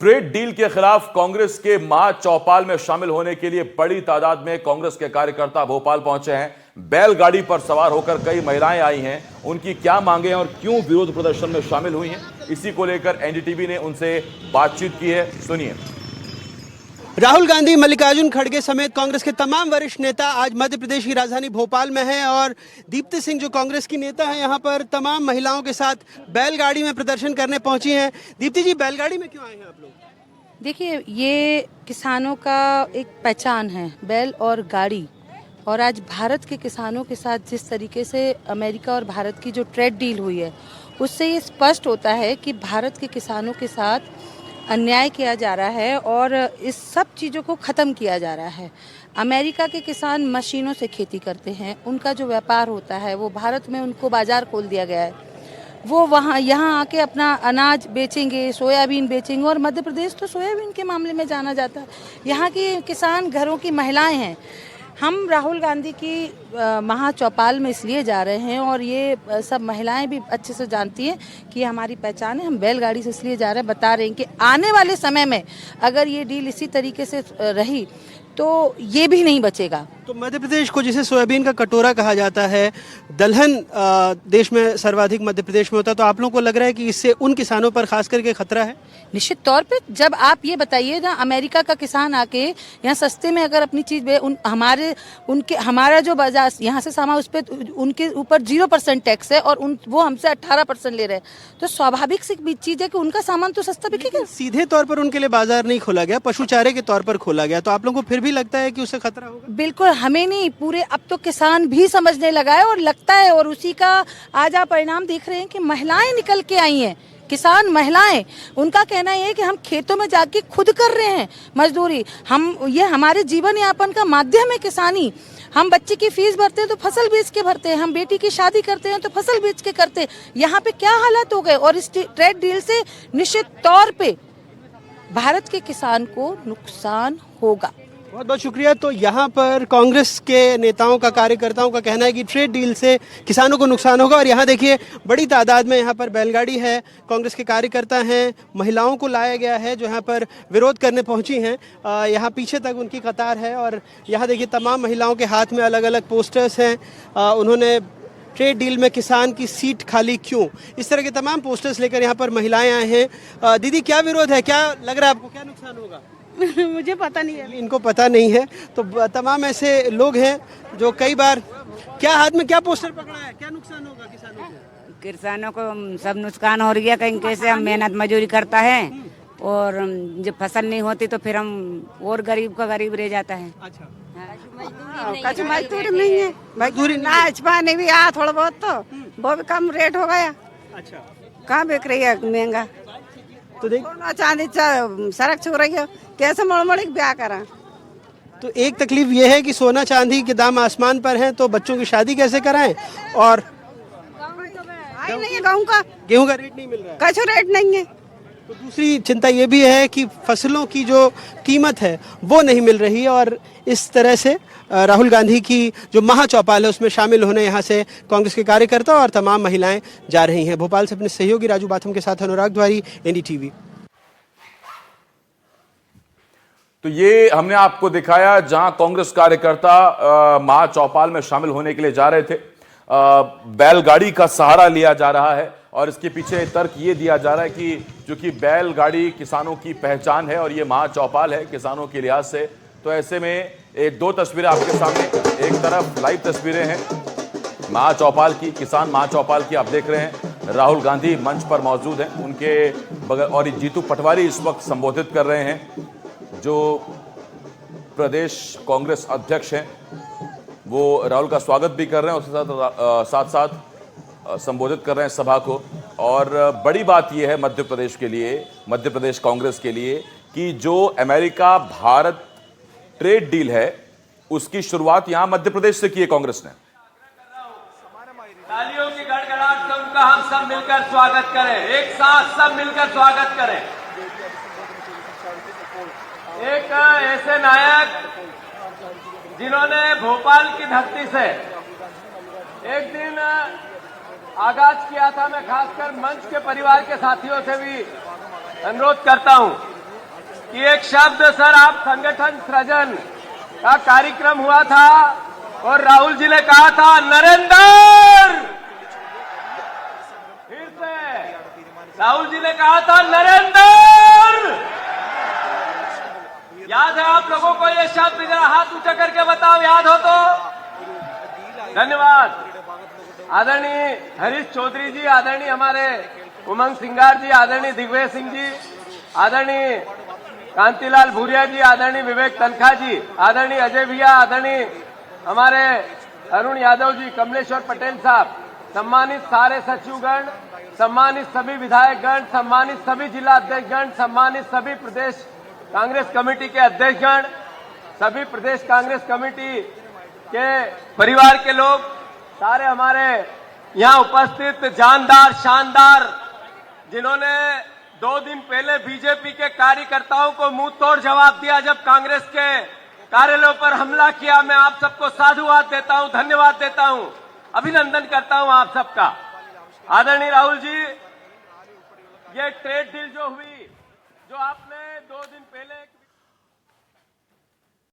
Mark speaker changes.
Speaker 1: Trade deal के खिलाफ कांग्रेस के महाचौपाल में शामिल होने के लिए बड़ी तादाद में कांग्रेस के कार्यकर्ता भोपाल पहुंचे हैं। बैलगाड़ी पर सवार होकर कई महिलाएं आई हैं। उनकी क्या मांगे हैं और क्यों विरोध प्रदर्शन में शामिल हुई हैं, इसी को लेकर एनडीटीवी ने उनसे बातचीत की है। सुनिए।
Speaker 2: राहुल गांधी, मल्लिकार्जुन खड़गे समेत कांग्रेस के तमाम वरिष्ठ नेता आज मध्य प्रदेश की राजधानी भोपाल में हैं और दीप्ति सिंह जो कांग्रेस की नेता हैं यहाँ पर तमाम महिलाओं के साथ बैलगाड़ी में प्रदर्शन करने पहुंची हैं। दीप्ति जी, बैलगाड़ी में क्यों आए हैं आप लोग?
Speaker 3: देखिए, ये किसानों का एक पहचान है, बैल और गाड़ी। और आज भारत के किसानों के साथ जिस तरीके से अमेरिका और भारत की जो ट्रेड डील हुई है, उससे ये स्पष्ट होता है कि भारत के किसानों के साथ अन्याय किया जा रहा है और इस सब चीज़ों को ख़त्म किया जा रहा है। अमेरिका के किसान मशीनों से खेती करते हैं, उनका जो व्यापार होता है वो भारत में उनको बाज़ार खोल दिया गया है। वो वहाँ यहाँ आके अपना अनाज बेचेंगे, सोयाबीन बेचेंगे। और मध्य प्रदेश तो सोयाबीन के मामले में जाना जाता है। यहाँ की किसान घरों की महिलाएं हैं। हम राहुल गांधी की महाचौपाल में इसलिए जा रहे हैं और ये सब महिलाएं भी अच्छे से जानती हैं कि ये हमारी पहचान है। हम बैलगाड़ी से इसलिए जा रहे हैं, बता रहे हैं कि आने वाले समय में अगर ये डील इसी तरीके से रही तो ये भी नहीं बचेगा।
Speaker 2: तो मध्य प्रदेश को जिसे सोयाबीन का कटोरा कहा जाता है, दलहन देश में सर्वाधिक मध्य प्रदेश में होता है, तो आप लोगों को लग रहा है कि इससे उन किसानों पर खास करके खतरा है?
Speaker 3: निश्चित तौर पे। जब आप ये बताइए ना, अमेरिका का किसान आके यहाँ सस्ते में अगर अपनी चीज हमारा जो बाजार यहाँ से सामान, उस पर उनके ऊपर 0% टैक्स है और वो हमसे 18% ले रहे हैं, तो स्वाभाविक सी चीज है कि उनका सामान तो सस्ता बिकेगा।
Speaker 2: सीधे तौर पर उनके लिए बाजार नहीं खोला गया, पशु चारे के तौर पर खोला गया, तो आप लोगों को फिर भी लगता है कि उससे खतरा होगा?
Speaker 3: बिल्कुल, हमें नहीं, पूरे अब तो किसान भी समझने लगा है और लगता है। और उसी का आज आप परिणाम देख रहे हैं कि महिलाएं निकल के आई हैं। किसान महिलाएं, उनका कहना ये है कि हम खेतों में जाके खुद कर रहे हैं मजदूरी। ये हमारे जीवन यापन का माध्यम है किसानी। हम बच्चे की फीस भरते हैं तो फसल बेच के भरते हैं, हम बेटी की शादी करते हैं तो फसल बेच के करते हैं। यहाँ पे क्या हालात हो गए। और इस ट्रेड डील से निश्चित तौर पे भारत के किसान को नुकसान होगा।
Speaker 2: बहुत बहुत शुक्रिया। तो यहाँ पर कांग्रेस के नेताओं का, कार्यकर्ताओं का कहना है कि ट्रेड डील से किसानों को नुकसान होगा। और यहाँ देखिए, बड़ी तादाद में यहाँ पर बैलगाड़ी है, कांग्रेस के कार्यकर्ता हैं, महिलाओं को लाया गया है जो यहाँ पर विरोध करने पहुँची हैं। यहाँ पीछे तक उनकी कतार है और यहाँ देखिए तमाम महिलाओं के हाथ में अलग अलग पोस्टर्स हैं। उन्होंने ट्रेड डील में किसान की सीट खाली क्यों, इस तरह के तमाम पोस्टर्स लेकर यहाँ पर महिलाएं आए हैं। दीदी, क्या विरोध है, क्या लग रहा है आपको, क्या नुकसान होगा?
Speaker 4: मुझे पता नहीं है।
Speaker 2: इनको पता नहीं है। तो तमाम ऐसे लोग हैं जो कई बार, क्या हाथ में क्या पोस्टर पकड़ा है, क्या नुकसान होगा किसानों को?
Speaker 4: किसानों को सब नुकसान हो रही है। कहीं कैसे हम मेहनत मजदूरी करता है और जब फसल नहीं होती तो फिर हम और गरीब का गरीब रह जाता है।
Speaker 2: अच्छा,
Speaker 4: कुछ मजदूरी नहीं है, मजदूरी ना पानी भी आ थोड़ा बहुत, तो वो भी कम रेट हो गया।
Speaker 2: अच्छा,
Speaker 4: कहाँ बिक रही है महंगा।
Speaker 2: तो देख,
Speaker 4: सोना चांदी सड़क छू रही है, कैसे मड़मड़ी ब्याह करा।
Speaker 2: तो एक तकलीफ ये है कि सोना चांदी के दाम आसमान पर हैं, तो बच्चों की शादी कैसे कराएं? और
Speaker 4: नहीं है, गेहूं का
Speaker 2: रेट नहीं मिल रहा है,
Speaker 4: कुछ रेट नहीं है।
Speaker 2: तो दूसरी चिंता ये भी है कि फसलों की जो कीमत है वो नहीं मिल रही है। और इस तरह से राहुल गांधी की जो महाचौपाल है उसमें शामिल होने यहाँ से कांग्रेस के कार्यकर्ता और तमाम महिलाएं जा रही हैं। भोपाल से अपने सहयोगी राजू बाथम के साथ अनुराग द्वारी, एनडीटीवी।
Speaker 1: तो ये हमने आपको दिखाया जहां कांग्रेस कार्यकर्ता महाचौपाल में शामिल होने के लिए जा रहे थे। बैलगाड़ी का सहारा लिया जा रहा है और इसके पीछे तर्क ये दिया जा रहा है कि चूंकि बैलगाड़ी किसानों की पहचान है और ये महाचौपाल है किसानों के लिहाज से, तो ऐसे में एक दो तस्वीरें आपके सामने, एक तरफ लाइव तस्वीरें हैं महाचौपाल की, किसान महाचौपाल की आप देख रहे हैं। राहुल गांधी मंच पर मौजूद हैं, उनके बगल और जीतू पटवारी इस वक्त संबोधित कर रहे हैं। जो प्रदेश कांग्रेस अध्यक्ष हैं वो राहुल का स्वागत भी कर रहे हैं, उसके साथ साथ संबोधित कर रहे हैं सभा को। और बड़ी बात यह है मध्य प्रदेश के लिए, मध्य प्रदेश कांग्रेस के लिए, कि जो अमेरिका भारत ट्रेड डील है उसकी शुरुआत यहां मध्य प्रदेश से की है कांग्रेस ने।
Speaker 5: तालियों की गड़गड़ाहट से उनका हम सब मिलकर स्वागत करें, एक साथ सब मिलकर स्वागत करें। एक ऐसे नायक जिन्होंने भोपाल की धरती से एक दिन आगाज किया था। मैं खासकर मंच के परिवार के साथियों से भी अनुरोध करता हूं कि एक शब्द सर आप संगठन सृजन का कार्यक्रम हुआ था और राहुल जी ने कहा था नरेंद्र, फिर से राहुल जी ने कहा था नरेंद्र। याद है आप लोगों को ये शब्द? जरा हाथ ऊंचा करके बताओ, याद हो तो। धन्यवाद। आदरणीय हरीश चौधरी जी, आदरणीय हमारे उमंग सिंगार जी, आदरणीय दिग्विजय सिंह जी, आदरणीय कांतिलाल भूरिया जी, आदरणीय विवेक तनखा जी, आदरणीय अजय भैया, आदरणीय हमारे अरुण यादव जी, कमलेश्वर पटेल साहब, सम्मानित सारे सचिवगण, सम्मानित सभी विधायकगण, सम्मानित सभी जिला अध्यक्षगण, सम्मानित सभी प्रदेश कांग्रेस कमेटी के अध्यक्षगण, सभी प्रदेश कांग्रेस कमेटी के परिवार के लोग, सारे हमारे यहाँ उपस्थित जानदार शानदार, जिन्होंने 2 दिन पहले बीजेपी के कार्यकर्ताओं को मुंह तोड़ जवाब दिया जब कांग्रेस के कार्यालयों पर हमला किया, मैं आप सबको साधुवाद देता हूं, धन्यवाद देता हूं, अभिनंदन करता हूं आप सबका। आदरणीय राहुल जी, ये ट्रेड डील जो हुई, जो आपने 2 दिन पहले